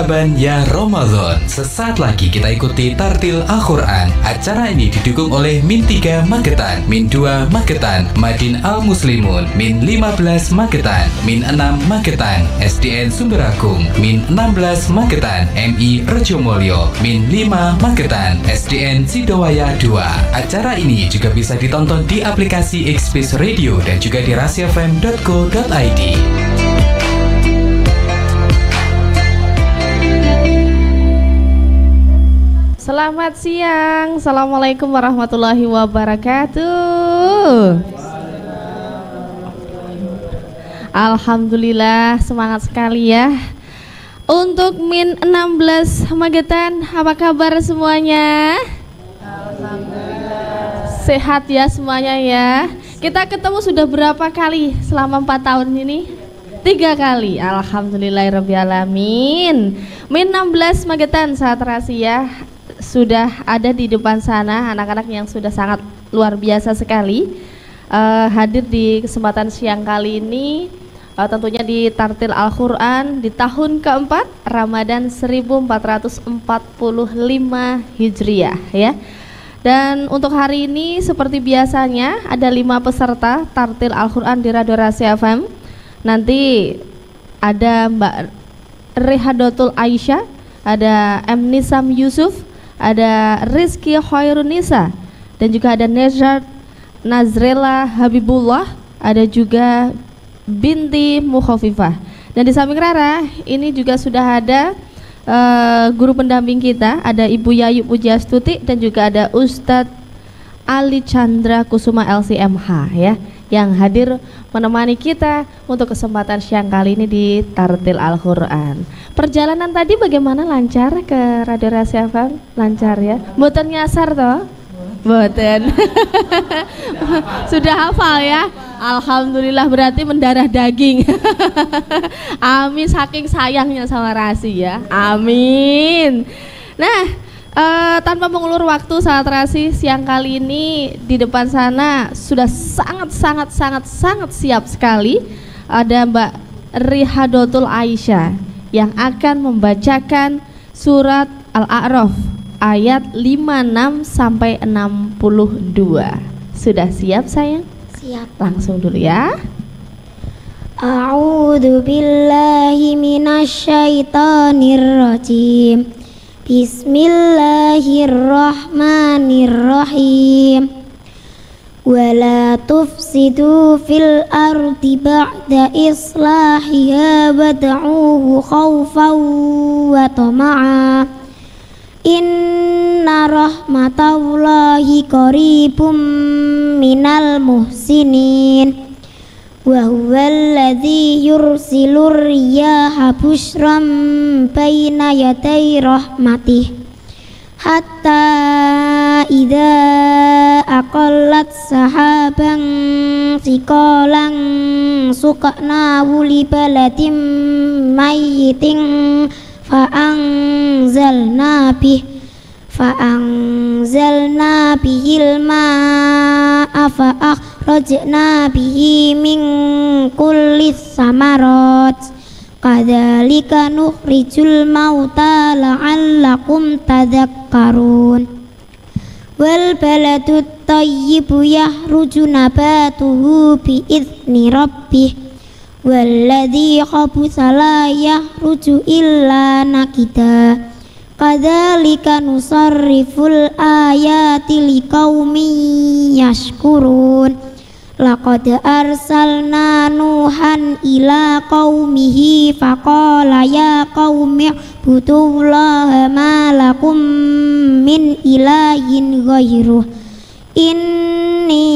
Marhaban ya Ramadan. Sesaat lagi kita ikuti Tartil Al-Quran. Acara ini didukung oleh Min 3 Magetan, Min 2 Magetan, Madin Al-Muslimun, Min 15 Magetan, Min 6 Magetan, SDN Sumberagung, Min 16 Magetan, MI Rejomolyo, Min 5 Magetan, SDN Sidowaya 2. Acara ini juga bisa ditonton di aplikasi Xbis Radio dan juga di rasiafm.co.id. Selamat siang, Assalamualaikum warahmatullahi wabarakatuh. Alhamdulillah, semangat sekali ya. Untuk Min 16 Magetan, apa kabar semuanya? Alhamdulillah. Sehat ya semuanya ya. Kita ketemu sudah berapa kali selama 4 tahun ini? 3 kali. Alhamdulillahirrabbilalamin. Min 16 Magetan saat rahasia sudah ada di depan sana, anak-anak yang sudah sangat luar biasa sekali hadir di kesempatan siang kali ini, tentunya di Tartil Al-Quran di tahun keempat Ramadan 1445 Hijriah ya. Dan untuk hari ini seperti biasanya ada 5 peserta Tartil Al-Quran di Radio Rahasia FM. Nanti ada Mbak Rehadotul Aisyah, ada M. Nisam Yusuf, ada Rizky Khairunisa, dan juga ada Nezar Nazrela Habibullah, ada juga Binti Mukhafifah. Dan di samping Rara ini juga sudah ada guru pendamping kita, ada Ibu Yayu Pujastuti dan juga ada Ustadz Ali Chandra Kusuma LCMH ya, yang hadir menemani kita untuk kesempatan siang kali ini di Tartil Al-Quran. Perjalanan tadi bagaimana, lancar ke Radio Rahasia FM? Lancar ya? Mboten nyasar toh? Mboten. Sudah hafal ya? Alhamdulillah, berarti mendarah daging. Amin, saking sayangnya sama Rasi ya. Amin. Nah, tanpa mengulur waktu, saat Rasi siang kali ini di depan sana sudah sangat siap sekali. Ada Mbak Rihadotul Aisyah yang akan membacakan surat Al-A'raf ayat 56 sampai 62. Sudah siap sayang? Siap. Langsung dulu ya. A'udzu billahi minasyaitonir rajim. Bismillahirrahmanirrahim. Wala tufsidu fil ardi ba'da islahiha wad'uhu khawfan wa tama'a. Inna rahmatallahi qaribum minal muhsinin. Wa huwallazi yursilur riyaha bushran baina yaday rahmatih hatta idza aqallat sahaban siqalan suqnahu li baladin mayyitin fa'anzalna bihil ma'a fa'akhrajna bihi min kullis samarat kadzalika nukhrijul mauta la'allakum tadhakkarun. Wal baladut thayyibu yahruju nabatuhu bi'izni rabbih walladzi khabutha la yahruju illa nakida kadzalika nusarriful ayati liqaumin yashkurun. Laqad arsalna Nuhan ila qaumihi faqala ya qaumi ibudullaha ma lakum min ilahin ghairuh inni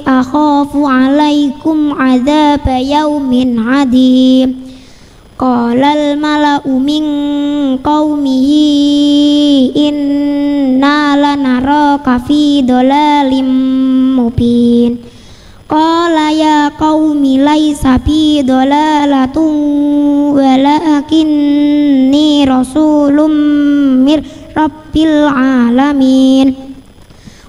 akhafu alaikum adzaba yaumin adim. Qalal mala'u min qaumihi inna lanaraka fi dhalalim mubin. Qala ya qaumi laisa bi dhalalatun walakinni rasulun mir rabbil alamin.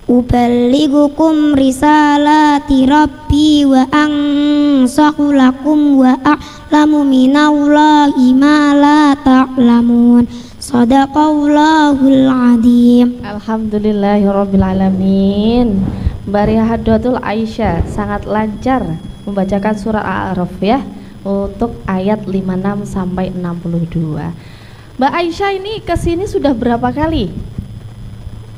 Uballighukum risalati rabbi wa ansahu lakum wa a'lamu minallahi ma la ta'lamun. Shadaqallahul adzim. Alhamdulillahirabbil alamin. Mbak Rihadotul Aisyah sangat lancar membacakan surah Al-A'raf ya untuk ayat 56 sampai 62. Mbak Aisyah ini kesini sudah berapa kali?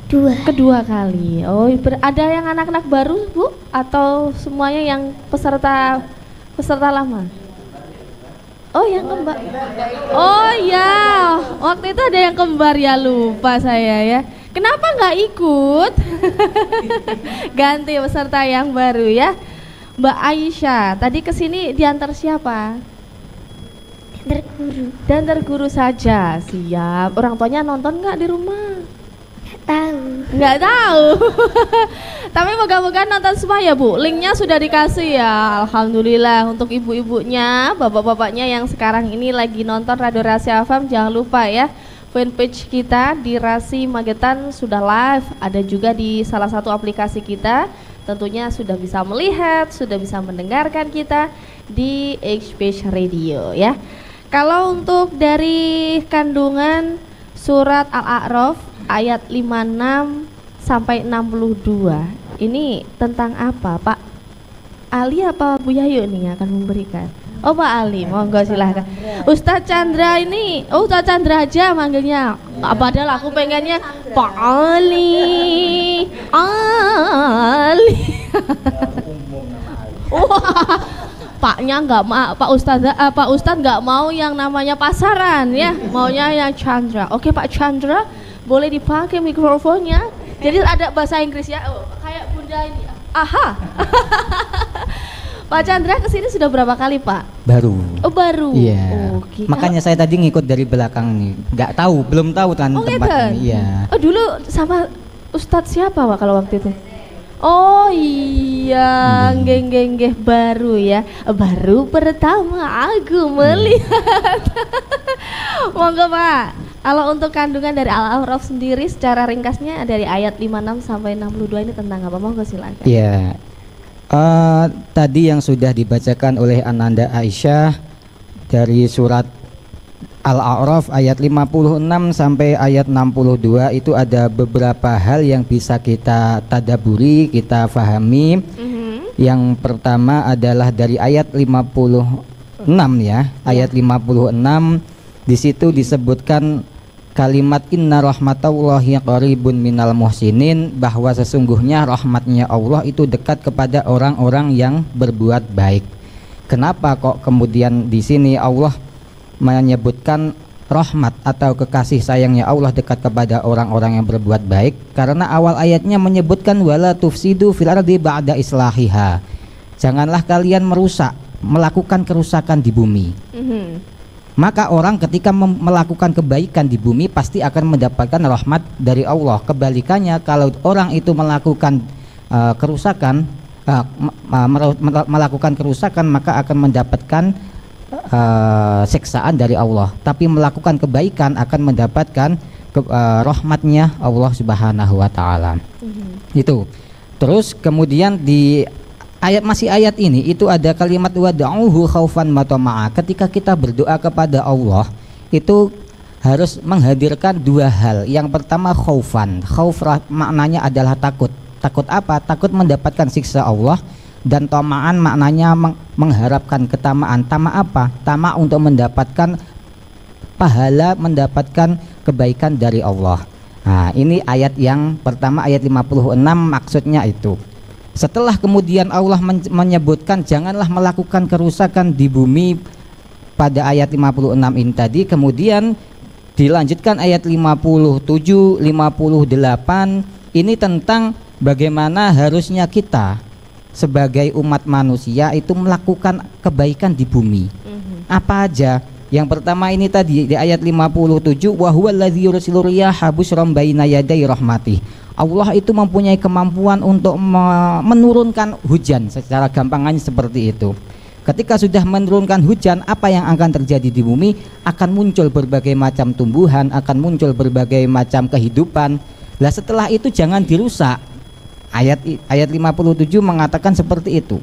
Kedua kali. Oh, ada yang anak-anak baru, Bu? Atau semuanya yang peserta lama? Oh, yang kembar. Oh ya, waktu itu ada yang kembar ya, lupa saya ya. Kenapa nggak ikut? Ganti peserta yang baru ya. Mbak Aisyah, tadi kesini diantar siapa? Diantar guru saja. Siap. Orang tuanya nonton nggak di rumah? Nggak tahu. Tapi moga-moga nonton semua ya, Bu. Linknya sudah dikasih ya. Alhamdulillah. Untuk ibu-ibunya, bapak-bapaknya yang sekarang ini lagi nonton Radio Rahasia FM, jangan lupa ya, fanpage kita di Rasi Magetan sudah live. Ada juga di salah satu aplikasi kita. Tentunya sudah bisa melihat, sudah bisa mendengarkan kita di Express Radio ya. Kalau untuk dari kandungan surat Al-A'raf ayat 56 sampai 62 ini tentang apa, Pak Ali apa Bu Yayu nih yang akan memberikan? Oh, Pak Ali, monggo silahkan. Ustadz Chandra ini, Ustadz Chandra aja manggilnya. Padahal aku pengennya Pak Ali. Wah, Paknya nggak mau, Pak Ustadz nggak mau yang namanya pasaran ya, maunya yang Chandra. Oke Pak Chandra, boleh dipakai mikrofonnya. Jadi ada bahasa Inggris ya, kayak Bunda ini. Aha. Pak Chandra kesini sudah berapa kali Pak? Baru. Oh baru. Iya. Okay. Makanya saya tadi ngikut dari belakang nih. Nggak tahu, belum tahu kan tempatnya. Iya. Oh dulu sama Ustadz siapa Pak kalau waktu itu? Oh iya, geng baru ya. Baru pertama aku melihat. Monggo Pak. Kalau untuk kandungan dari Al-A'raf sendiri secara ringkasnya dari ayat 56 sampai 62 ini tentang apa? Monggo silakan. Iya. Tadi yang sudah dibacakan oleh Ananda Aisyah dari surat Al-A'raf ayat 56 sampai ayat 62 itu ada beberapa hal yang bisa kita tadaburi, kita fahami. Yang pertama adalah dari ayat 56 ya. Ayat 56 di situ disebutkan kalimat inna rahmatallahi qaribun minal muhsinin, bahwa sesungguhnya rahmatnya Allah itu dekat kepada orang-orang yang berbuat baik. Kenapa kok kemudian di sini Allah menyebutkan rahmat atau kekasih sayangnya Allah dekat kepada orang-orang yang berbuat baik? Karena awal ayatnya menyebutkan wala tufsidu fil ardi ba'da islahiha. Janganlah kalian merusak, melakukan kerusakan di bumi. Maka orang ketika melakukan kebaikan di bumi pasti akan mendapatkan rahmat dari Allah. Kebalikannya kalau orang itu melakukan kerusakan, melakukan kerusakan maka akan mendapatkan siksaan dari Allah. Tapi melakukan kebaikan akan mendapatkan rahmatnya Allah Subhanahu wa taala. Itu. Terus kemudian di ayat ini itu ada kalimat wad'uhu khaufan wa tama'a. Ketika kita berdoa kepada Allah itu harus menghadirkan dua hal. Yang pertama khaufan. Khauf maknanya adalah takut. Takut apa? Takut mendapatkan siksa Allah. Dan tama'an maknanya mengharapkan ketamaan. Tama apa? Tama untuk mendapatkan pahala, mendapatkan kebaikan dari Allah. Nah, ini ayat yang pertama, ayat 56 maksudnya itu. Setelah kemudian Allah menyebutkan janganlah melakukan kerusakan di bumi pada ayat 56 ini tadi, kemudian dilanjutkan ayat 57, 58 ini tentang bagaimana harusnya kita sebagai umat manusia itu melakukan kebaikan di bumi. Apa aja? Yang pertama ini tadi di ayat 57, wa huwallazi yursilu riyaha busyran baina yaday rahmatih. Allah itu mempunyai kemampuan untuk menurunkan hujan, secara gampangannya seperti itu. Ketika sudah menurunkan hujan, apa yang akan terjadi di bumi? Akan muncul berbagai macam tumbuhan, akan muncul berbagai macam kehidupan. Lah setelah itu jangan dirusak. Ayat 57 mengatakan seperti itu.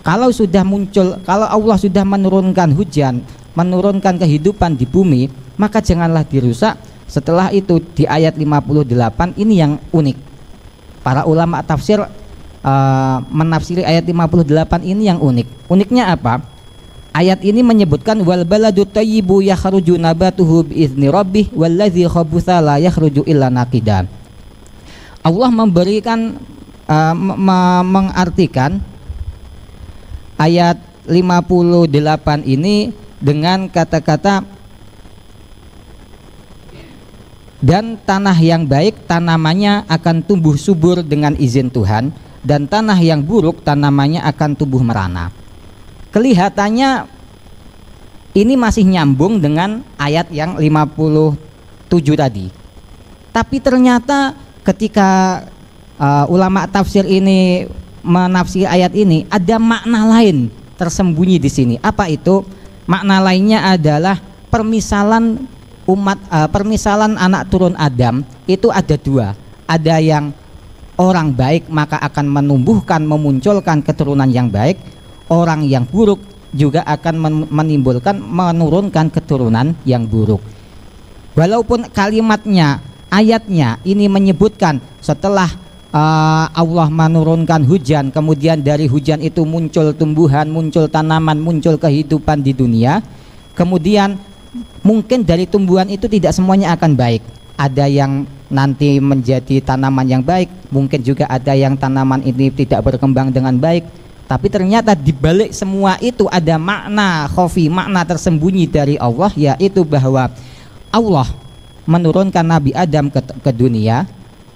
Kalau sudah muncul, kalau Allah sudah menurunkan hujan, menurunkan kehidupan di bumi, maka janganlah dirusak. Setelah itu di ayat 58 ini yang unik. Para ulama tafsir menafsiri ayat 58 ini yang unik. Uniknya apa? Ayat ini menyebutkan wal baladu thayyibu yakhruju nabatuhu biizni rabbih wallazi khabutha la yakhruju illa naqidan. Allah memberikan mengartikan ayat 58 ini dengan kata-kata dan tanah yang baik tanamannya akan tumbuh subur dengan izin Tuhan, dan tanah yang buruk tanamannya akan tumbuh merana. Kelihatannya ini masih nyambung dengan ayat yang 57 tadi. Tapi ternyata ketika ulama tafsir ini menafsiri ayat ini, ada makna lain tersembunyi di sini. Apa itu? Makna lainnya adalah permisalan permisalan anak turun Adam itu ada dua. Ada yang orang baik maka akan menumbuhkan, memunculkan keturunan yang baik. Orang yang buruk juga akan menurunkan keturunan yang buruk. Walaupun kalimatnya, ayatnya ini menyebutkan setelah Allah menurunkan hujan, kemudian dari hujan itu muncul tumbuhan, muncul tanaman, muncul kehidupan di dunia. Kemudian mungkin dari tumbuhan itu tidak semuanya akan baik. Ada yang nanti menjadi tanaman yang baik, mungkin juga ada yang tanaman ini tidak berkembang dengan baik. Tapi ternyata di balik semua itu ada makna khafi, makna tersembunyi dari Allah, yaitu bahwa Allah menurunkan Nabi Adam ke dunia.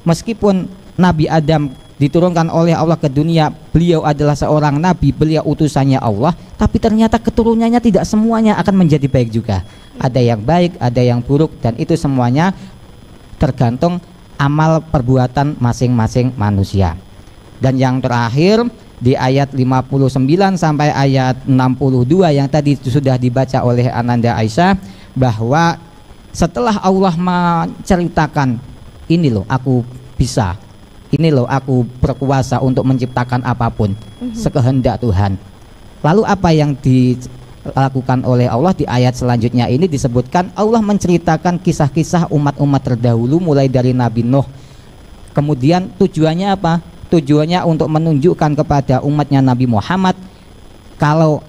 Meskipun Nabi Adam diturunkan oleh Allah ke dunia, beliau adalah seorang nabi, beliau utusannya Allah, tapi ternyata keturunannya tidak semuanya akan menjadi baik juga. Ada yang baik, ada yang buruk, dan itu semuanya tergantung amal perbuatan masing-masing manusia. Dan yang terakhir di ayat 59 sampai ayat 62 yang tadi sudah dibaca oleh Ananda Aisyah, bahwa setelah Allah menceritakan, ini loh aku bisa, ini loh aku berkuasa untuk menciptakan apapun sekehendak Tuhan. Lalu apa yang dilakukan oleh Allah di ayat selanjutnya ini disebutkan Allah menceritakan kisah-kisah umat-umat terdahulu mulai dari Nabi Nuh. Kemudian tujuannya apa? Tujuannya untuk menunjukkan kepada umatnya Nabi Muhammad, kalau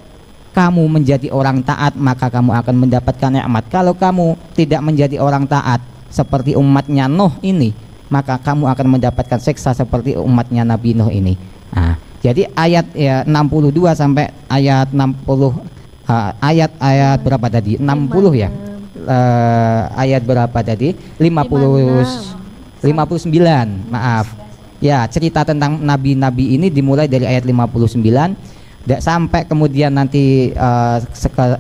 kamu menjadi orang taat maka kamu akan mendapatkan nikmat. Kalau kamu tidak menjadi orang taat seperti umatnya Nuh ini, maka kamu akan mendapatkan siksa seperti umatnya Nabi Nuh ini. Nah, jadi ayat 62 sampai ayat 60 ayat berapa tadi? 60 ya. Ayat berapa tadi? 59. Maaf. Ya, cerita tentang nabi-nabi ini dimulai dari ayat 59 sampai kemudian nanti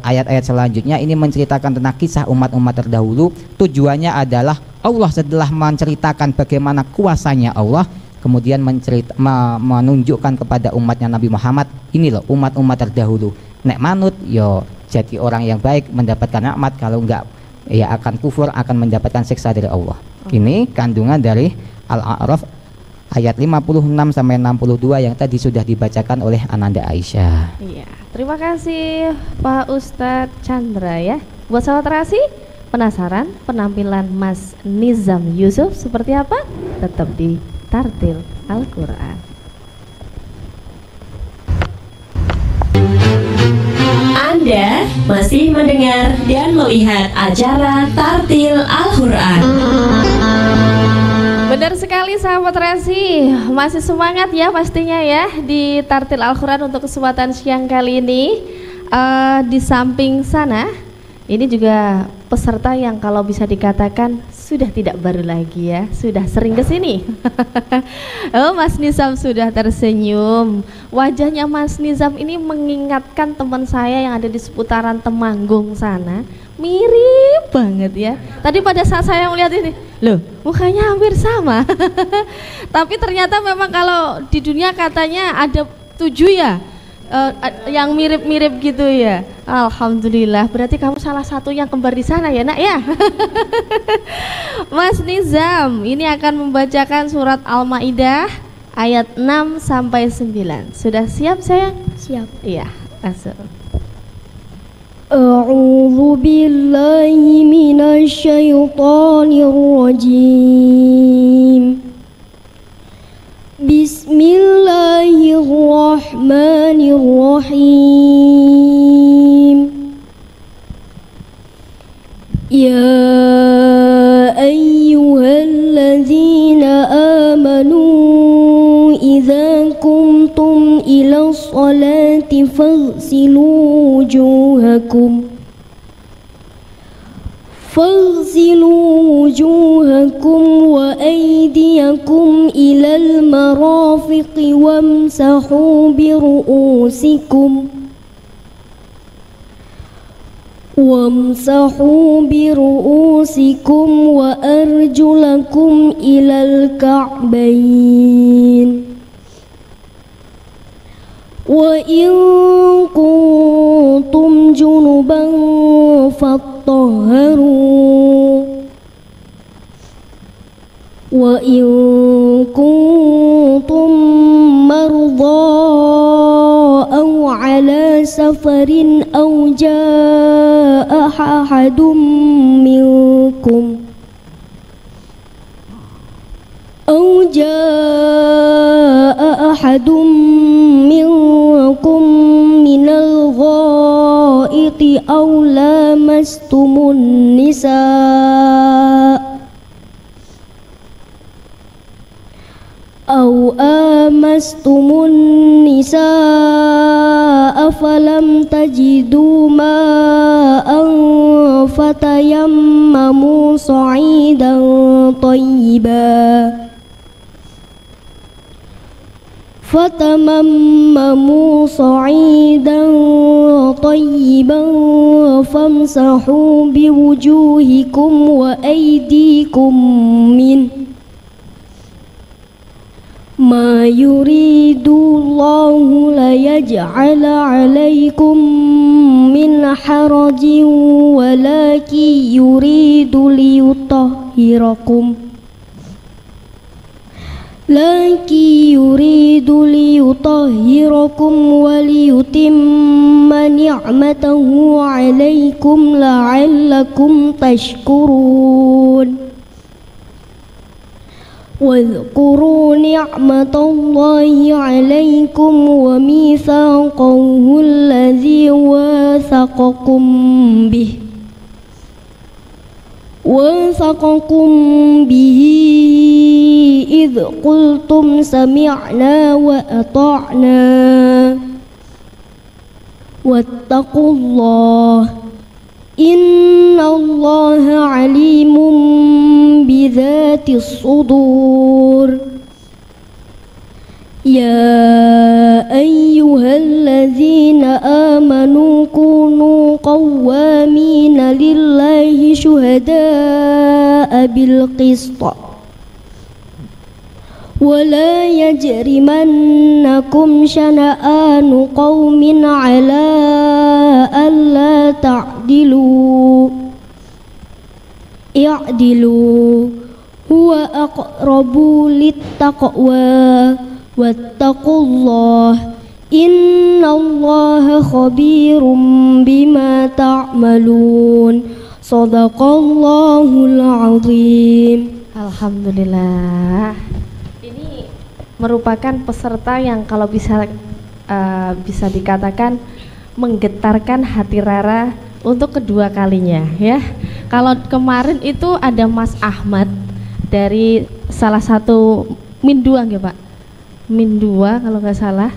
ayat-ayat selanjutnya ini menceritakan tentang kisah umat-umat terdahulu. Tujuannya adalah Allah setelah menceritakan bagaimana kuasanya Allah, kemudian menunjukkan kepada umatnya Nabi Muhammad, ini loh umat-umat terdahulu, nek manut yo jadi orang yang baik mendapatkan nikmat, kalau enggak ya akan kufur, akan mendapatkan siksa dari Allah. Ini kandungan dari Al-A'raf ayat 56 sampai 62 yang tadi sudah dibacakan oleh Ananda Aisyah. Iya, terima kasih Pak Ustadz Chandra ya. Buat sahabat terasi, penasaran penampilan Mas Nizam Yusuf seperti apa? Tetap di Tartil Al-Quran. Anda masih mendengar dan melihat acara Tartil Al-Quran. Benar sekali sahabat Resi, masih semangat ya pastinya ya di Tartil Al-Quran untuk kesempatan siang kali ini. Di samping sana, ini juga peserta yang kalau bisa dikatakan sudah tidak baru lagi ya, sudah sering kesini. Oh, Mas Nizam sudah tersenyum. Wajahnya Mas Nizam ini mengingatkan teman saya yang ada di seputaran Temanggung sana. Mirip banget ya. Tadi pada saat saya melihat ini, loh mukanya hampir sama. Tapi ternyata memang kalau di dunia katanya ada 7 ya yang mirip-mirip gitu ya. Alhamdulillah, berarti kamu salah satu yang kembar di sana ya nak ya. Mas Nizam ini akan membacakan surat Al-Maidah ayat 6 sampai 9. Sudah siap sayang? Siap. Iya, langsung. A'udzu billahi minasyaitonir rajim. Bismillahirrahmanirrahim. Ya ayyuhalladzina amanu idza qumtum ila sholati faghsilu wujuhakum wa aydiyakum ilal marafiqi wamsahu biru'usikum wa arjulakum ilal ka'bayn. Wa in kuntum junuban fattahharu wa in kuntum mardaa aw ala safarin aw jaa ahadum minkum minal ghaiti aw lamastumun nisaa falam tajidu ma'an fatayammamu sa'idan tayyiban famsahu biwujuhikum wa aydikum ma yuridullahu layaj'ala 'alaikum min harajin walakin yuridu liyutahhirakum wa liyutimma ni'matahu 'alaikum la'allakum tashkurun. واذكروا نعمة الله عليكم وميثاقه الذي واثقكم به إذ قلتم سمعنا وأطعنا واتقوا الله إن الله عليم بذات الصدور. يا أيها الذين آمنوا كونوا قوامين لله شهداء بالقسط ولا يجرمنكم شنآن قوم على ألا تعدلوا اعدلوا هو أقرب للتقوى واتقوا الله إن الله خبير بما تعملون. Shadaqallahul azim. Alhamdulillah. Ini merupakan peserta yang kalau bisa dikatakan menggetarkan hati Rara untuk kedua kalinya ya. Kalau kemarin itu ada Mas Ahmad dari salah satu Min 2 nggih Pak? Min 2 kalau nggak salah.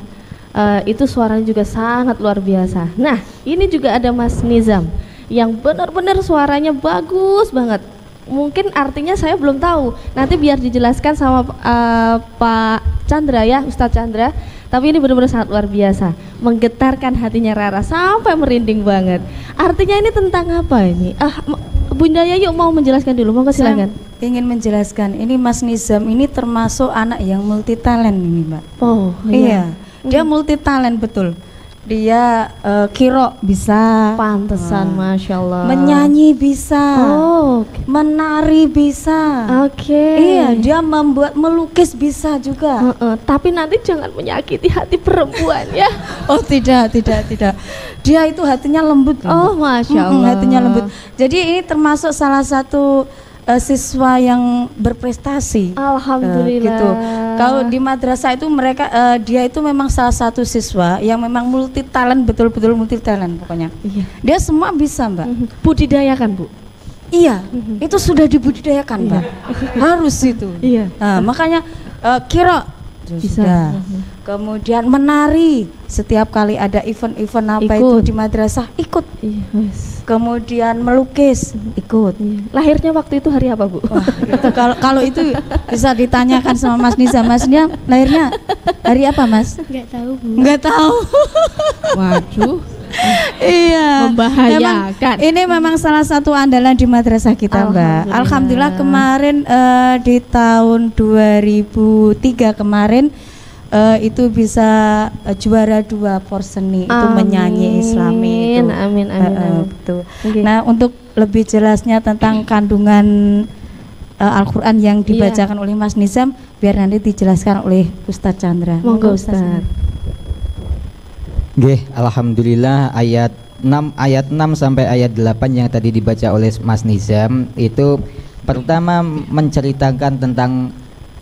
Itu suaranya juga sangat luar biasa. Nah, ini juga ada Mas Nizam yang benar-benar suaranya bagus banget. Mungkin artinya saya belum tahu. Nanti biar dijelaskan sama Pak Chandra ya, Ustadz Chandra. Tapi ini benar-benar sangat luar biasa, menggetarkan hatinya Rara sampai merinding banget. Artinya ini tentang apa ini? Bunda Yayu mau menjelaskan dulu, monggo silakan. Saya ingin menjelaskan, ini Mas Nizam ini termasuk anak yang multi talent ini, Mbak. Oh iya. Dia multi talent betul. dia kiro bisa, Pantesan, Masya Allah. menyanyi bisa, Oke. menari bisa. Oke. Iya, dia melukis bisa juga. Tapi nanti jangan menyakiti hati perempuan ya. Oh tidak. Dia itu hatinya lembut. Oh, Masya Allah. Hatinya lembut. Jadi ini termasuk salah satu siswa yang berprestasi. Alhamdulillah. Gitu. Kalau di madrasah itu mereka dia itu memang salah satu siswa yang memang multi talent, betul-betul multi talent pokoknya. Iya. Dia semua bisa, Mbak. Budidayakan, Bu. Iya, itu sudah dibudidayakan, Mbak. Harus itu. Iya. Nah, makanya kira Bisa. sudah. Kemudian menari, setiap kali ada event-event apa Ikut. itu di madrasah ikut. Iya, wes. Kemudian melukis ikut. Iya. Lahirnya waktu itu hari apa, Bu? Wah, itu kalau itu bisa ditanyakan sama Mas Niza. Mas Niza lahirnya hari apa, Mas? Nggak tahu, Bu. Nggak tahu. Waduh. Iya. Membahayakan. Ini memang salah satu andalan di madrasah kita, Mbak. Alhamdulillah kemarin di tahun 2003 kemarin itu bisa juara 2 porseni itu menyanyi Islami itu. Amin. Betul. Oke. Nah, untuk lebih jelasnya tentang kandungan Al-Qur'an yang dibacakan oleh Mas Nizam biar nanti dijelaskan oleh Ustadz Chandra. Monggo, Ustadz. Nggih, alhamdulillah ayat 6 sampai ayat 8 yang tadi dibaca oleh Mas Nizam itu pertama menceritakan tentang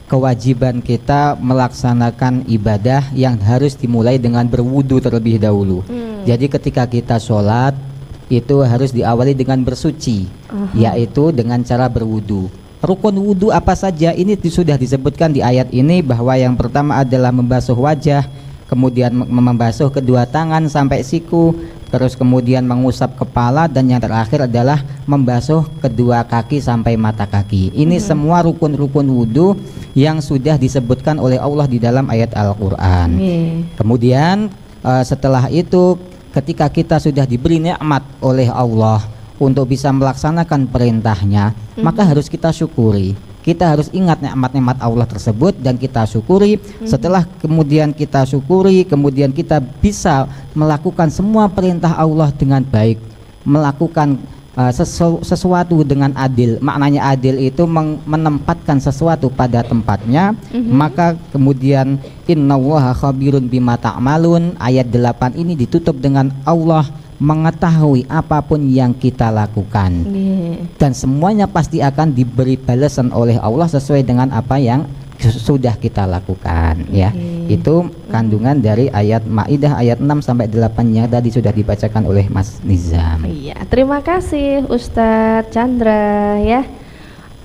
kewajiban kita melaksanakan ibadah yang harus dimulai dengan berwudu terlebih dahulu. Jadi ketika kita sholat itu harus diawali dengan bersuci, yaitu dengan cara berwudu. Rukun wudu apa saja ini sudah disebutkan di ayat ini, bahwa yang pertama adalah membasuh wajah, kemudian membasuh kedua tangan sampai siku, terus kemudian mengusap kepala, dan yang terakhir adalah membasuh kedua kaki sampai mata kaki. Ini semua rukun-rukun wudu yang sudah disebutkan oleh Allah di dalam ayat Al-Quran. Kemudian setelah itu ketika kita sudah diberi nikmat oleh Allah untuk bisa melaksanakan perintahnya, maka harus kita syukuri. Kita harus ingat nikmat-nikmat Allah tersebut dan kita syukuri. Setelah kemudian kita syukuri, kemudian kita bisa melakukan semua perintah Allah dengan baik, melakukan sesuatu dengan adil. Maknanya adil itu menempatkan sesuatu pada tempatnya. Maka kemudian innallaha khabirun bima ta'malun, ayat 8 ini ditutup dengan Allah mengetahui apapun yang kita lakukan, dan semuanya pasti akan diberi balasan oleh Allah sesuai dengan apa yang sudah kita lakukan, ya. Itu kandungan dari ayat Maidah ayat 6 sampai 8 yang tadi sudah dibacakan oleh Mas Nizam. Iya, terima kasih Ustadz Chandra ya.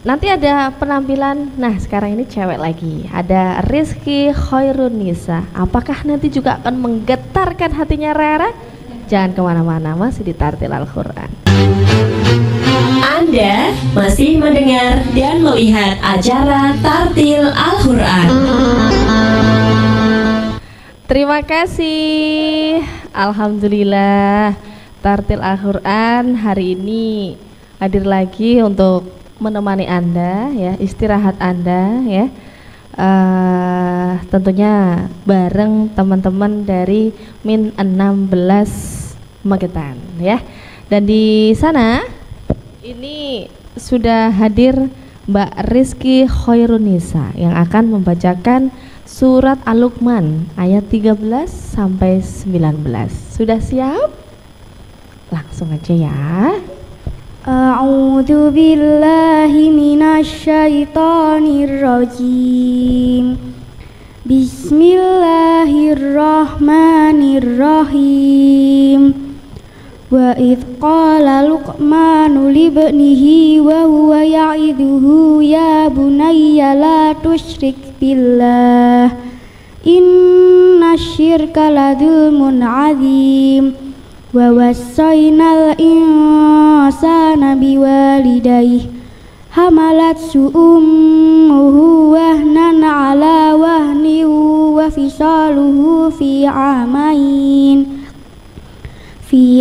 Nanti ada penampilan. Nah, sekarang ini cewek lagi. Ada Rizky Khairunisa. Apakah nanti juga akan menggetarkan hatinya Rera? Jangan kemana-mana, masih di Tartil Al-Quran. Anda masih mendengar dan melihat acara Tartil Al-Quran. Terima kasih. Alhamdulillah, Tartil Al-Quran hari ini hadir lagi untuk menemani Anda ya, istirahat Anda ya. Tentunya bareng teman-teman dari Min 16 Magetan ya. Dan di sana ini sudah hadir Mbak Rizky Khairunisa yang akan membacakan surat Al-Luqman ayat 13 sampai 19. Sudah siap? Langsung aja ya. A'udzu billahi minasyaitonir rajim. Bismillahirrahmanirrahim. Wa idh qala Luqmanu libnihi wa huwa ya'idhuhu ya bunayya la tusyrik billah inna syirka ladzulmun 'adzim. Wa wassaynal insana biwalidayhi hamalathu ummuhu wahnan 'ala wahnin wa fisaluhu fi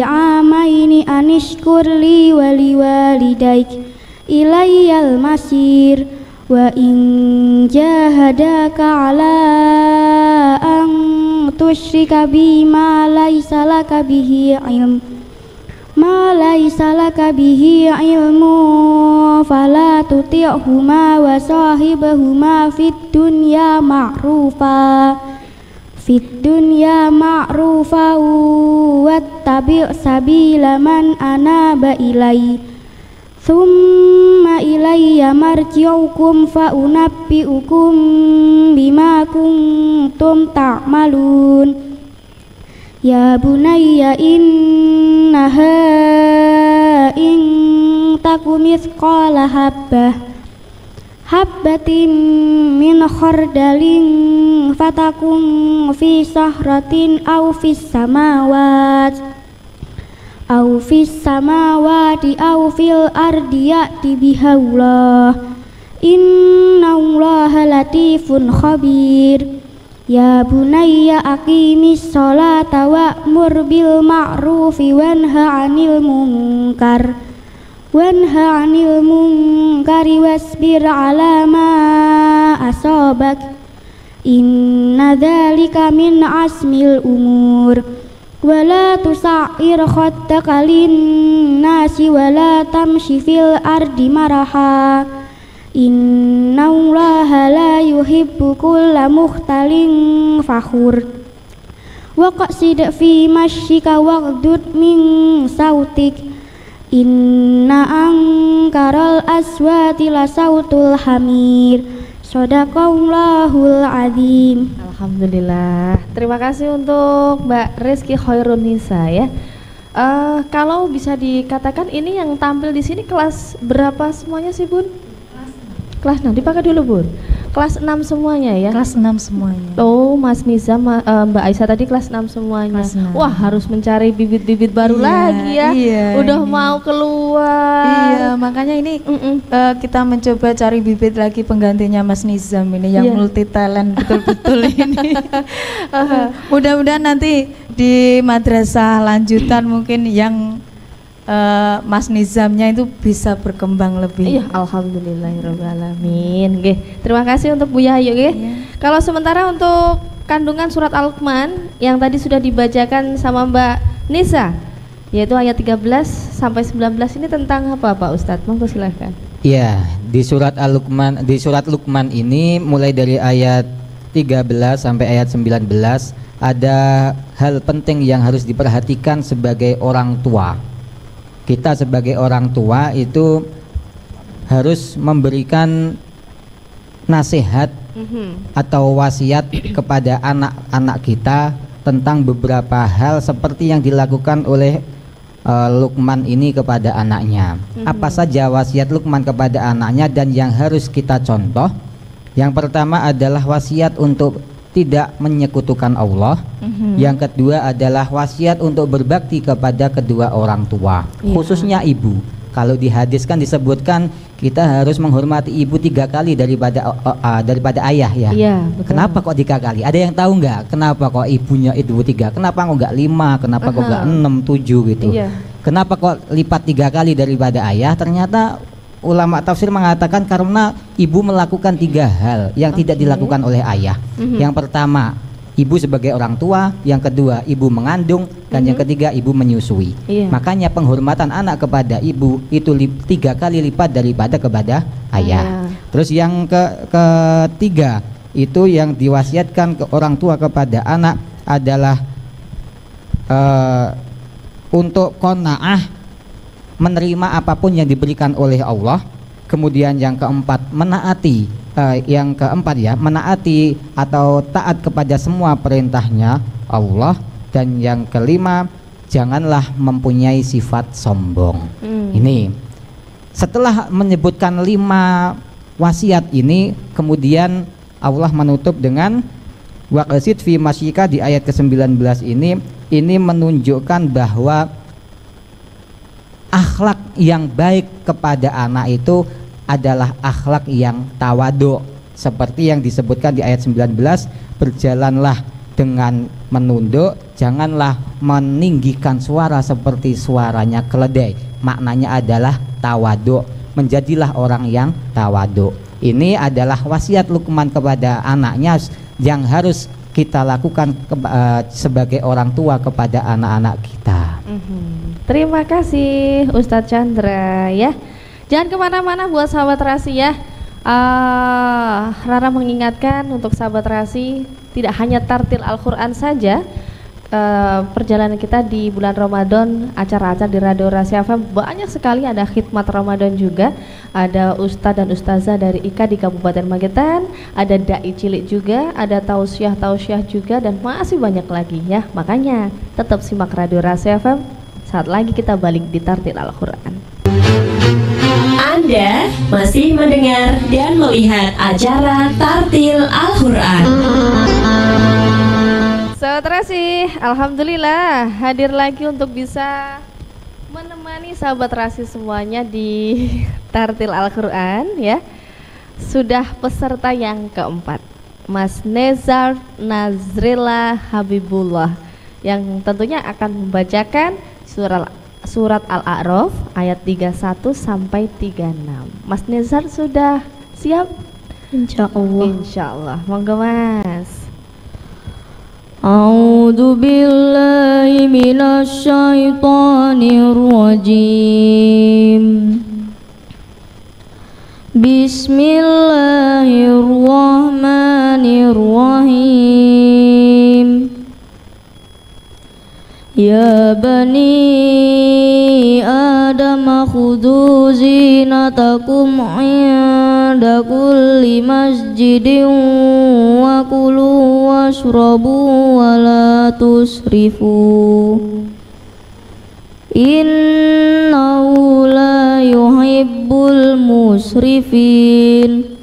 'amaini anishkur li wa liwalidayk ilayyal masir. Wa in jahadaka 'ala an tusyrika bi ma laisa laka bihi ilmu fala tuti'huma wa sahibahuma fid dunya ma'rufa wattabi' sabila man anaba ilai thumma ilayya marji'ukum fa unabbi'ukum bima kuntum ta'malun. Ya bunayya innaha in taku mithqala habbatin min khardalin fatakun fi sahratin aw fis samawati aw fil ardi ya'ti bihaullah innallaha latifun khabir. Ya bunayya aqimis sholata wa'mur bil ma'rufi wanha 'anil munkari wasbir 'ala ma asabak inna dzalika min asmil umur. Wala tusa'ir khaddaka lin-nasi wala tamshi fil ardi maraha innallaha la yuhibbu kulla mukhtalin fakhur. Wa qasid fi masyika waghdud min sautik inna ankaral aswati la sautul hamir. Shadaqallahul azim. Alhamdulillah. Terima kasih untuk Mbak Rizky Khairunisa ya. Kalau bisa dikatakan ini yang tampil di sini kelas berapa semuanya sih Bun? Kelas 6, dipakai dulu Bun. Kelas 6 semuanya ya? Kelas 6 semuanya. Oh, Mas Niza, Mbak Aisyah tadi kelas 6 semuanya. Kelas 6. Wah, harus mencari bibit-bibit baru lagi ya. Iya, udah ini mau keluar. Iya, makanya ini kita mencoba cari bibit lagi penggantinya Mas Nizam ini yang multi talent betul-betul ini. Mudah-mudahan nanti di madrasah lanjutan mungkin yang Mas Nizamnya itu bisa berkembang lebih. Iya, alhamdulillahirobbilalamin. Terima kasih untuk Bu Yahyu. Kalau sementara untuk kandungan surat Al-Luqman yang tadi sudah dibacakan sama Mbak Nisa, yaitu ayat 13 sampai 19 ini tentang apa Pak Ustadz? Monggo silakan. Iya, di surat Luqman ini mulai dari ayat 13 sampai ayat 19 ada hal penting yang harus diperhatikan sebagai orang tua. Kita sebagai orang tua itu harus memberikan nasihat atau wasiat kepada anak-anak kita tentang beberapa hal seperti yang dilakukan oleh Luqman ini kepada anaknya. Apa saja wasiat Luqman kepada anaknya dan yang harus kita contoh? Yang pertama adalah wasiat untuk tidak menyekutukan Allah. Yang kedua adalah wasiat untuk berbakti kepada kedua orang tua, khususnya ibu. Kalau di hadis kan disebutkan kita harus menghormati ibu 3 kali daripada ayah ya. Kenapa kok 3 kali? Ada yang tahu nggak? Kenapa kok ibunya itu 3? Kenapa kok nggak 5? Kenapa kok nggak 6, 7 gitu? Kenapa kok lipat 3 kali daripada ayah? Ternyata ulama tafsir mengatakan karena ibu melakukan 3 hal yang tidak dilakukan oleh ayah. Yang pertama, ibu sebagai orang tua. Yang kedua, ibu mengandung. Dan yang ketiga, ibu menyusui. Makanya penghormatan anak kepada ibu itu 3 kali lipat daripada kepada ayah. Terus yang ketiga, itu yang diwasiatkan ke orang tua kepada anak adalah untuk qanaah, menerima apapun yang diberikan oleh Allah. Kemudian yang keempat, menaati menaati atau taat kepada semua perintahnya Allah. Dan yang kelima, janganlah mempunyai sifat sombong. Ini setelah menyebutkan 5 wasiat ini, kemudian Allah menutup dengan waqsid fi masyika di ayat ke-19 ini menunjukkan bahwa akhlak yang baik kepada anak itu adalah akhlak yang tawadhu, seperti yang disebutkan di ayat 19, berjalanlah dengan menunduk, janganlah meninggikan suara seperti suaranya keledai. Maknanya adalah tawadhu, menjadilah orang yang tawadhu. Ini adalah wasiat Luqman kepada anaknya yang harus kita lakukan sebagai orang tua kepada anak-anak kita. Terima kasih Ustadz Chandra ya. Jangan kemana-mana buat sahabat Terasi ya. Rara mengingatkan untuk sahabat Terasi, tidak hanya tartil Al-Quran saja. Perjalanan kita di bulan Ramadan, acara-acara di Radio Rahasia FM banyak sekali, ada khidmat Ramadan juga, ada ustadz dan ustazah dari IKA di Kabupaten Magetan, ada dai cilik juga, ada tausiah juga, dan masih banyak lagi ya. Makanya tetap simak Radio Rahasia FM, saat lagi kita balik di tartil Al-Quran. Anda masih mendengar dan melihat acara tartil Al-Quran. Sahabat Terasi, alhamdulillah hadir lagi untuk bisa menemani sahabat Terasi semuanya di tartil Al-Quran ya. Sudah peserta yang keempat, Mas Nezar Nazrila Habibullah, yang tentunya akan membacakan surat Al-A'raf ayat 31 sampai 36. Mas Nezar sudah siap? Insyaallah. Monggo Mas. A'udzu billahi minasy syaithanir rajim. Bismillahirrahmanirrahim. Ya bani Adam khudhu zinatakum inda kulli masjidin wa kulu washrabu wa la tusrifu innahu la yuhibbul musrifin.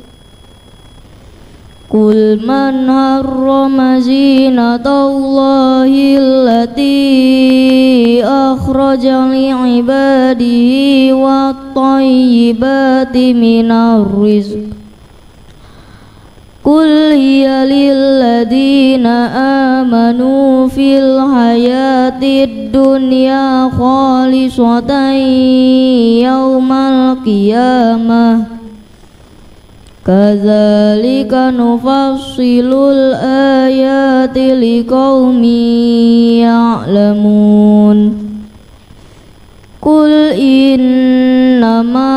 Qul man harrama zinatallahi allati akhraja li'ibadihi wat-thayyibati minar rizq. Qul hiya lilladina amanu fil hayatid dunya khalisatan yaumal qiyamah. Kadzalika nufassilul ayati liqaumin ya'lamun. Qul innama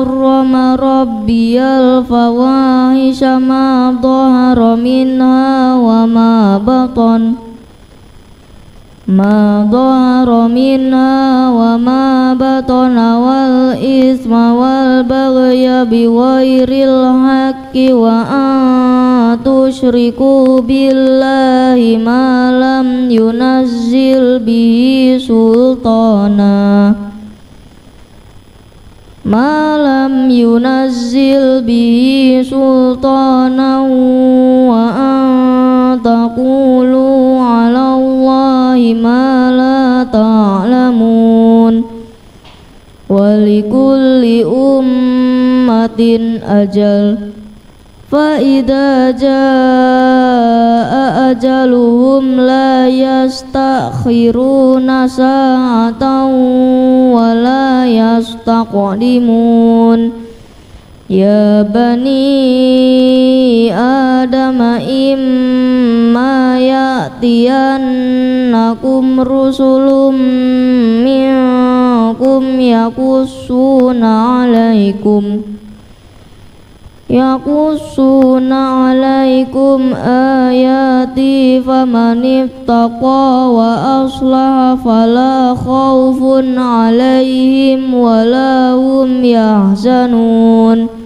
harrama rabbiyal fawahisha ma dhahara minha wa ma batan wal isma wal baghya bighairil haqqi wa an tusyriku billahi ma lam yunazzil bihi sultana wa an taqulu 'ala Allahi ma la ta'lamun. Wa likulli ummatin ajal fa idza jaa ajaluhum la yastakhiruna sa'atan wa la yastaqdimun. Ya bani Adam imma ya'tiyannakum rusulun minkum yaqussuna alaikum ayati faman ittaqa wa aslaha fala khawfun alaihim wa la hum yahzanun.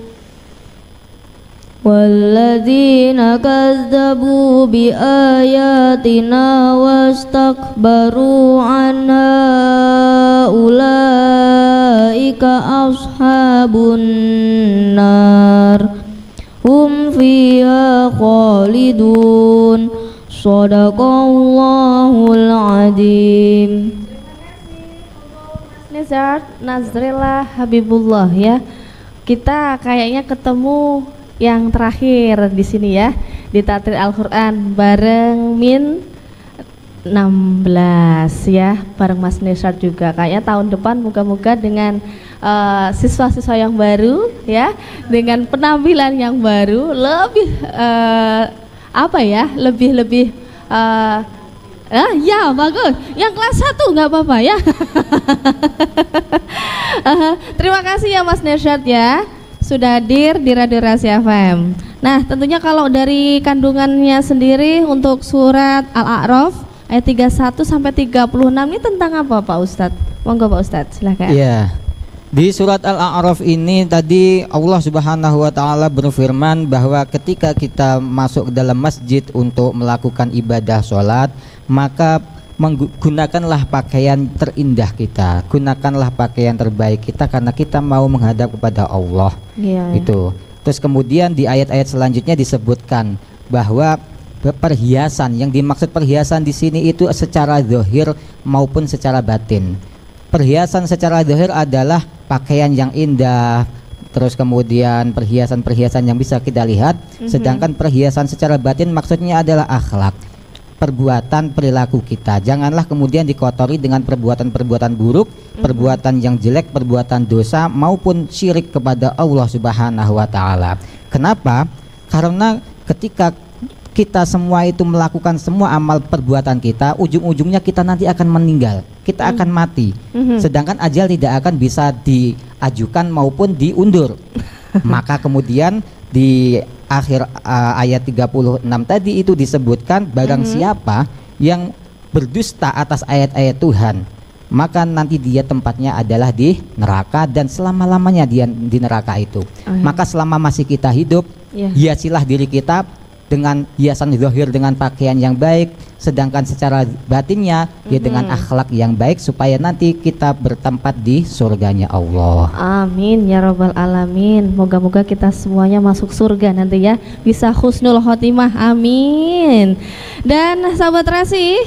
Walladzina kazzabu bi ayatina wastakbaru anha ulaika ashabun nar hum fiha khalidun. Shadaqallahul adzim. Nezar Nazrila Habibullah ya. Kita kayaknya ketemu yang terakhir di sini ya, di tartil Al-Quran bareng Min 16 ya, bareng Mas Nesar juga. Kayaknya tahun depan moga-moga dengan siswa-siswa yang baru ya, dengan penampilan yang baru, lebih apa ya, lebih ya bagus. Yang kelas 1 nggak apa-apa ya. Terima kasih ya Mas Nersyad ya, sudah hadir di Radio Rahasia FM. Nah, tentunya kalau dari kandungannya sendiri untuk surat Al-A'raf ayat 31 sampai 36 ini tentang apa Pak Ustadz? Monggo Pak Ustadz, silakan. Iya. Di surat Al-A'raf ini tadi Allah Subhanahu wa taala berfirman bahwa ketika kita masuk ke dalam masjid untuk melakukan ibadah sholat, maka gunakanlah pakaian terindah kita, gunakanlah pakaian terbaik kita karena kita mau menghadap kepada Allah. Itu. Terus kemudian di ayat-ayat selanjutnya disebutkan bahwa perhiasan, yang dimaksud perhiasan di sini itu secara zahir maupun secara batin. Perhiasan secara zahir adalah pakaian yang indah, terus kemudian perhiasan-perhiasan yang bisa kita lihat, sedangkan perhiasan secara batin maksudnya adalah akhlak, perbuatan perilaku kita. Janganlah kemudian dikotori dengan perbuatan-perbuatan buruk, perbuatan yang jelek, perbuatan dosa maupun syirik kepada Allah Subhanahu wa taala. Kenapa? Karena ketika kita semua itu melakukan semua amal perbuatan kita, ujung-ujungnya kita nanti akan meninggal, kita akan mati. Sedangkan ajal tidak akan bisa diajukan maupun diundur. Maka kemudian di akhir ayat 36 tadi itu disebutkan barang siapa yang berdusta atas ayat-ayat Tuhan, maka nanti dia tempatnya adalah di neraka dan selama-lamanya dia di neraka itu. Maka selama masih kita hidup, hiasilah diri kita dengan hiasan zahir dengan pakaian yang baik, sedangkan secara batinnya ya dengan akhlak yang baik supaya nanti kita bertempat di surganya Allah. Amin ya rabbal alamin. Moga-moga kita semuanya masuk surga nanti ya, bisa husnul khotimah. Amin. Dan sahabat Rasi,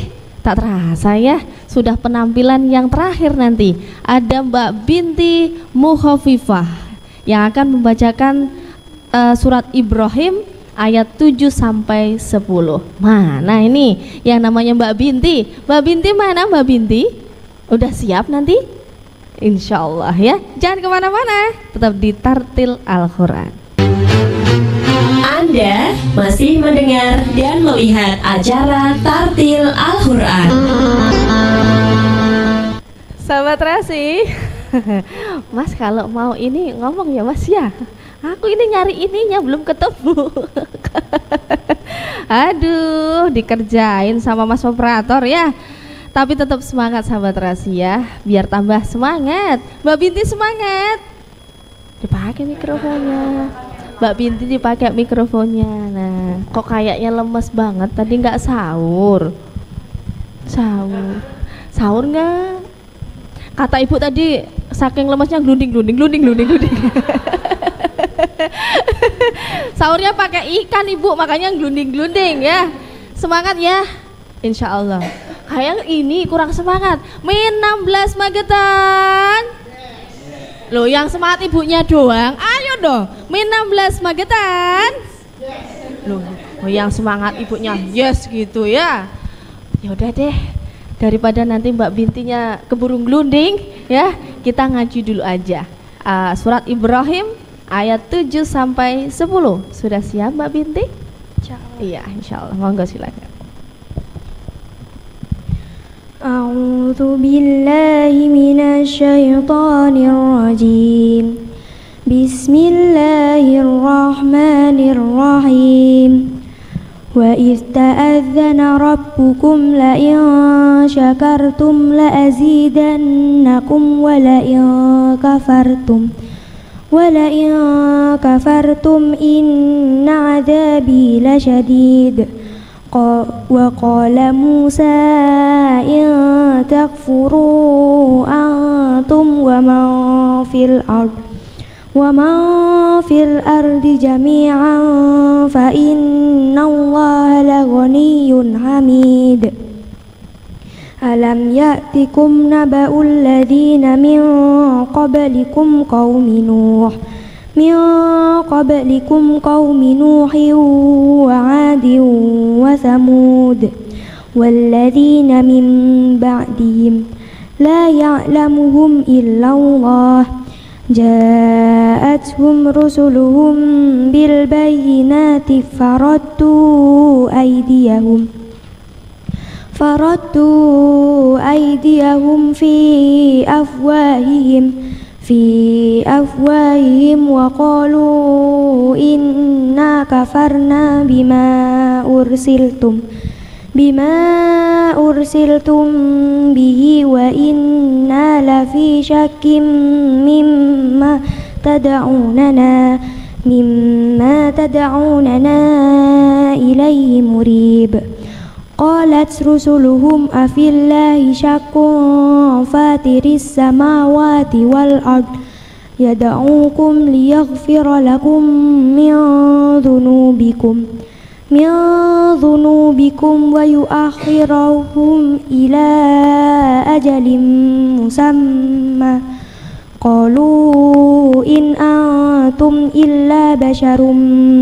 tak terasa ya sudah penampilan yang terakhir nanti. Ada Mbak Binti Mukhafifah yang akan membacakan surat Ibrahim ayat 7 sampai 10. Mana ini yang namanya Mbak Binti? Mbak Binti mana Mbak Binti? Udah siap nanti? Insya Allah ya. Jangan kemana-mana, tetap di Tartil Al-Quran. Anda masih mendengar dan melihat acara Tartil Al-Quran. Sahabat Rasi, Mas kalau mau ini ngomong ya Mas ya. Aku ini nyari ininya belum ketemu. Aduh, dikerjain sama Mas operator ya. Tapi tetap semangat sahabat rahasia, biar tambah semangat. Mbak Binti semangat. Dipakai mikrofonnya. Mbak Binti dipakai mikrofonnya. Nah, kok kayaknya lemes banget tadi, nggak sahur. Sahur nggak? Kata ibu tadi saking lemesnya glunding. Sahurnya pakai ikan ibu, makanya glunding ya. Semangat ya, insya Allah. Kayak ini kurang semangat. Min 16 Magetan. Loh, yang semangat ibunya doang. Ayo dong, Min 16 Magetan. Loh, yang semangat ibunya yes gitu ya. Ya udah deh, daripada nanti Mbak Bintinya keburu glunding ya, kita ngaji dulu aja. Surat Ibrahim ayat 7 sampai 10. Sudah siap Mbak Binti? Insyaallah. Iya, insyaallah. Monggo silakan. A'udzu billahi minasy syaithanir rajim. Bismillahirrahmanirrahim. Wa idz ta'adzana rabbukum la in syakartum la azidannakum wa la in kafartum inna 'adzabi lasyadid. Wa qala Musa in takfuru antum wa man fil ardi jami'an fa inna Allaha laghaniyyun hamid. Alam ya'tikum naba'ul ladzina min qablikum qaumi Nuh wa 'adin wa Thamud walladzina min ba'dihim la ya'lamuhum illa Allah جاءتهم رسلهم بالبينات فردوا أيديهم في أفواههم وقالوا إنا كفرنا بما أرسلتم به وإنا لفي شك مما تدعوننا إليه مريب قالت رسلهم أفي الله شك فاتر السماوات والأرض يدعوكم ليغفر لكم من ذنوبكم ويؤخرهم إلى أجل مسمى قالوا إن أنتم إلا بشر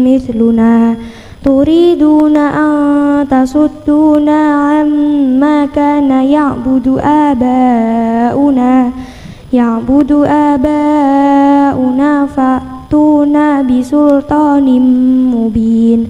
مثلنا تريدون أن تصدونا عما كان يعبد آباؤنا فأتونا بسلطان مبين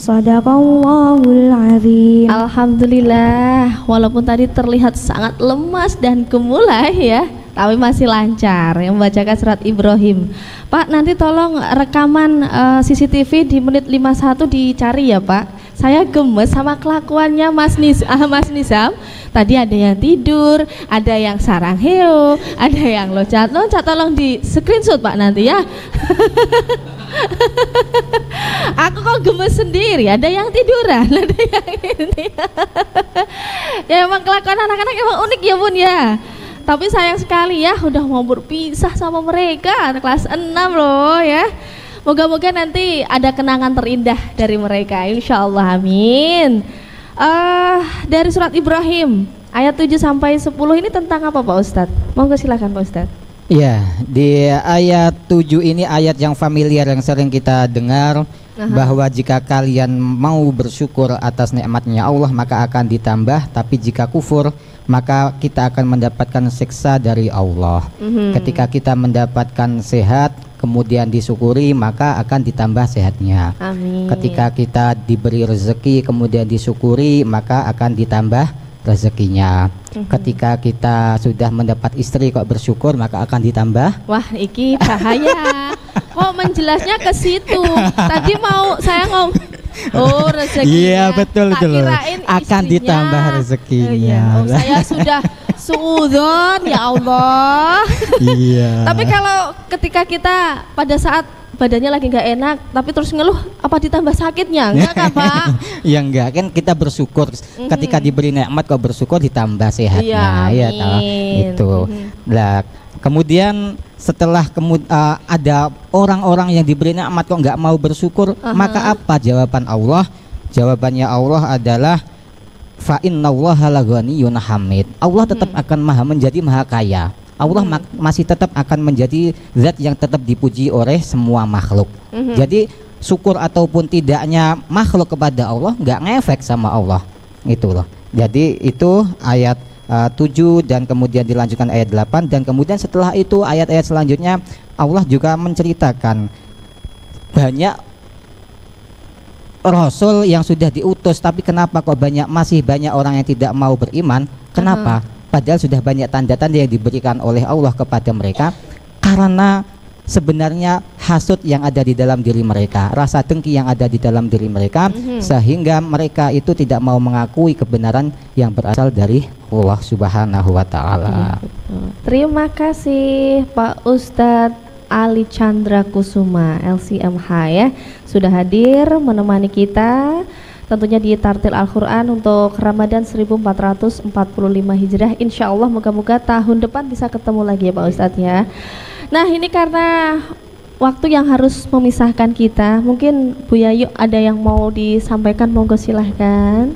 Sadaqallahul azim. Alhamdulillah, walaupun tadi terlihat sangat lemas dan gemulai ya, tapi masih lancar yang membacakan surat Ibrahim. Pak, nanti tolong rekaman CCTV di menit 51 dicari ya Pak. Saya gemes sama kelakuannya Mas Nizam. Tadi ada yang tidur, ada yang sarang heo, ada yang loncat. Tolong di screenshot Pak nanti ya. Aku kok gemes sendiri, ada yang tiduran, ada yang ini. Ya emang kelakuan anak-anak emang unik ya Bun ya. Tapi sayang sekali ya udah mau berpisah sama mereka, kelas 6 loh ya. Moga-moga nanti ada kenangan terindah dari mereka, insya Allah, amin. Dari surat Ibrahim ayat 7 sampai 10 ini tentang apa Pak Ustadz? Monggo silakan Pak Ustadz. Ya, di ayat 7 ini ayat yang familiar yang sering kita dengar. Bahwa jika kalian mau bersyukur atas nikmatnya Allah maka akan ditambah, tapi jika kufur maka kita akan mendapatkan siksa dari Allah. Ketika kita mendapatkan sehat kemudian disyukuri maka akan ditambah sehatnya. Amin. Ketika kita diberi rezeki kemudian disyukuri maka akan ditambah rezekinya. Ketika kita sudah mendapat istri kok bersyukur maka akan ditambah. Wah, iki bahaya. Kok menjelasnya ke situ? Tadi mau saya ngomong oh rezekinya. Iya betul itu loh. Akan ditambah rezekinya. Saya sudah suudzon ya Allah. Iya. Tapi kalau ketika kita pada saat badannya lagi nggak enak tapi terus ngeluh, apa ditambah sakitnya? Enggak kan Pak? Ya enggak, kan kita bersyukur ketika diberi nikmat kok bersyukur ditambah sehatnya. Ya, tahu itu. Nah, kemudian setelah ada orang-orang yang diberi nikmat kok nggak mau bersyukur, maka apa jawaban Allah? Jawabannya Allah adalah fa innallaha laghaniyyun hamid. Allah tetap akan menjadi maha kaya. Allah masih tetap akan menjadi zat yang tetap dipuji oleh semua makhluk. Jadi syukur ataupun tidaknya makhluk kepada Allah nggak ngefek sama Allah. Itu loh. Jadi itu ayat 7 dan kemudian dilanjutkan ayat 8 dan kemudian setelah itu ayat-ayat selanjutnya Allah juga menceritakan banyak rasul yang sudah diutus, tapi kenapa kok masih banyak orang yang tidak mau beriman? Kenapa? Padahal sudah banyak tanda-tanda yang diberikan oleh Allah kepada mereka, karena sebenarnya hasud yang ada di dalam diri mereka, rasa dengki yang ada di dalam diri mereka, sehingga mereka itu tidak mau mengakui kebenaran yang berasal dari Allah Subhanahu wa Ta'ala. Terima kasih Pak Ustadz Ali Chandra Kusuma LCMH ya, sudah hadir menemani kita tentunya di Tartil Al-Quran untuk Ramadan 1445 Hijrah. Insya Allah moga-moga tahun depan bisa ketemu lagi ya Pak Ustadz ya. Nah ini karena waktu yang harus memisahkan kita, mungkin Bu Yayu ada yang mau disampaikan, monggo silahkan.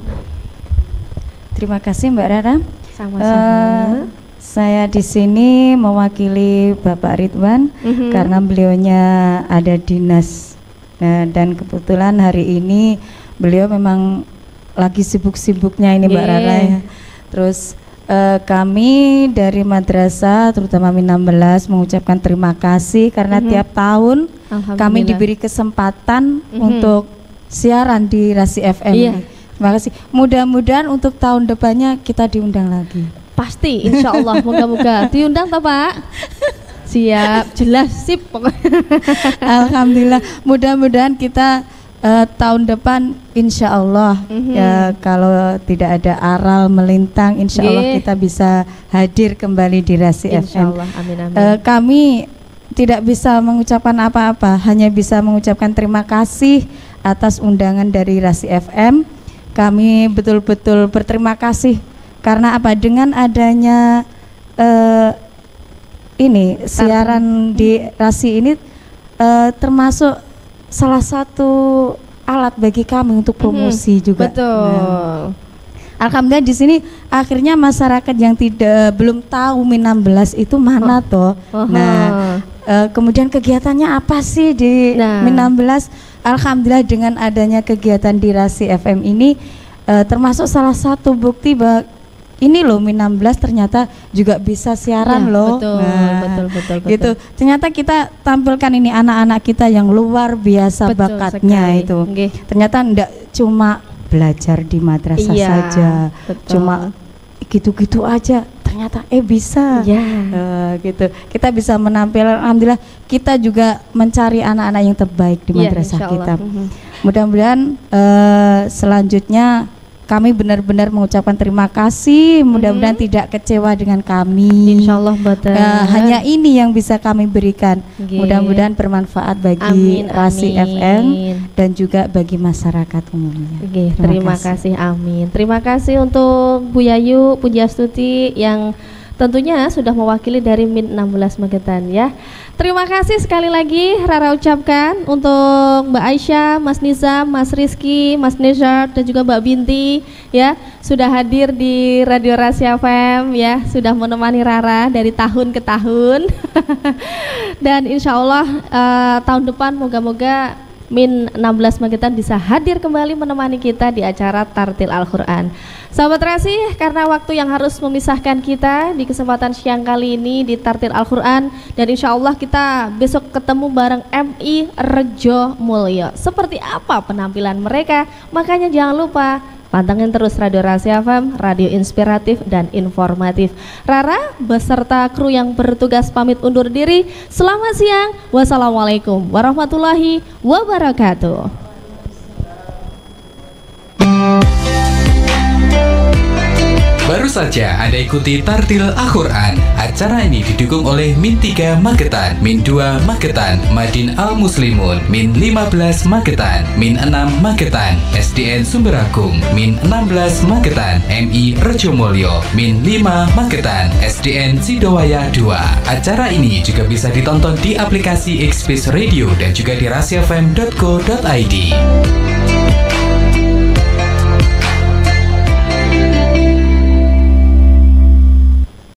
Terima kasih Mbak Rara. Sama-sama. Saya di sini mewakili Bapak Ridwan karena beliaunya ada dinas. Nah, dan kebetulan hari ini beliau memang lagi sibuk-sibuknya ini Mbak Rara ya. Terus kami dari madrasah terutama Min 16 mengucapkan terima kasih karena tiap tahun kami diberi kesempatan untuk siaran di Rasi FM. Ini. Terima kasih. Mudah-mudahan untuk tahun depannya kita diundang lagi. Pasti, insya Allah, moga-moga diundang toh Pak. Siap, jelas, sip pokoknya. Alhamdulillah, mudah-mudahan kita tahun depan insya Allah ya, kalau tidak ada aral melintang insya Allah kita bisa hadir kembali di Rasi FM. Allah, amin, amin. Kami tidak bisa mengucapkan apa-apa, hanya bisa mengucapkan terima kasih atas undangan dari Rasi FM. Kami betul-betul berterima kasih karena apa, dengan adanya ini siaran di Rasi ini termasuk salah satu alat bagi kami untuk promosi juga. Betul. Nah, alhamdulillah di sini akhirnya masyarakat yang belum tahu Min 16 itu mana toh. Nah, kemudian kegiatannya apa sih di Min 16? Alhamdulillah dengan adanya kegiatan di Rasi FM ini termasuk salah satu bukti bahwa ini loh Min 16 ternyata juga bisa siaran loh. Betul, betul. Gitu. Ternyata kita tampilkan ini anak-anak kita yang luar biasa bakatnya sekali. Itu. Ternyata enggak cuma belajar di madrasah saja, cuma gitu-gitu aja. Ternyata bisa. Gitu. Kita bisa menampilkan, alhamdulillah kita juga mencari anak-anak yang terbaik di madrasah kita. Mudah-mudahan selanjutnya kami benar-benar mengucapkan terima kasih. Mudah-mudahan tidak kecewa dengan kami. Insya Allah betul. Hanya ini yang bisa kami berikan. Mudah-mudahan bermanfaat bagi Rasi FM dan juga bagi masyarakat umumnya. Terima kasih. Amin. Terima kasih untuk Bu Yayu Pujiastuti yang tentunya sudah mewakili dari Min 16 Magetan ya. Terima kasih sekali lagi Rara ucapkan untuk Mbak Aisyah, Mas Nizam, Mas Rizky, Mas Nezar dan juga Mbak Binti ya, sudah hadir di Radio Rasi FM ya, sudah menemani Rara dari tahun ke tahun. Dan insya Allah tahun depan moga-moga Min 16 Magetan bisa hadir kembali menemani kita di acara Tartil Al-Quran. Sahabat Rasi, karena waktu yang harus memisahkan kita di kesempatan siang kali ini di Tartil Al-Quran, dan insya Allah kita besok ketemu bareng MI Rejo Mulyo. Seperti apa penampilan mereka? Makanya jangan lupa pantengin terus Radio Rasi FM, radio inspiratif dan informatif. Rara beserta kru yang bertugas pamit undur diri. Selamat siang. Wassalamualaikum warahmatullahi wabarakatuh. Baru saja Anda ikuti Tartil Al-Quran. Acara ini didukung oleh Min 3 Magetan, Min 2 Magetan, Madin Al-Muslimun, Min 15 Magetan, Min 6 Magetan, SDN Sumberagung, Min 16 Magetan, MI Rejomolyo, Min 5 Magetan, SDN Sidowaya 2. Acara ini juga bisa ditonton di aplikasi Xbis Radio dan juga di rasiafm.co.id.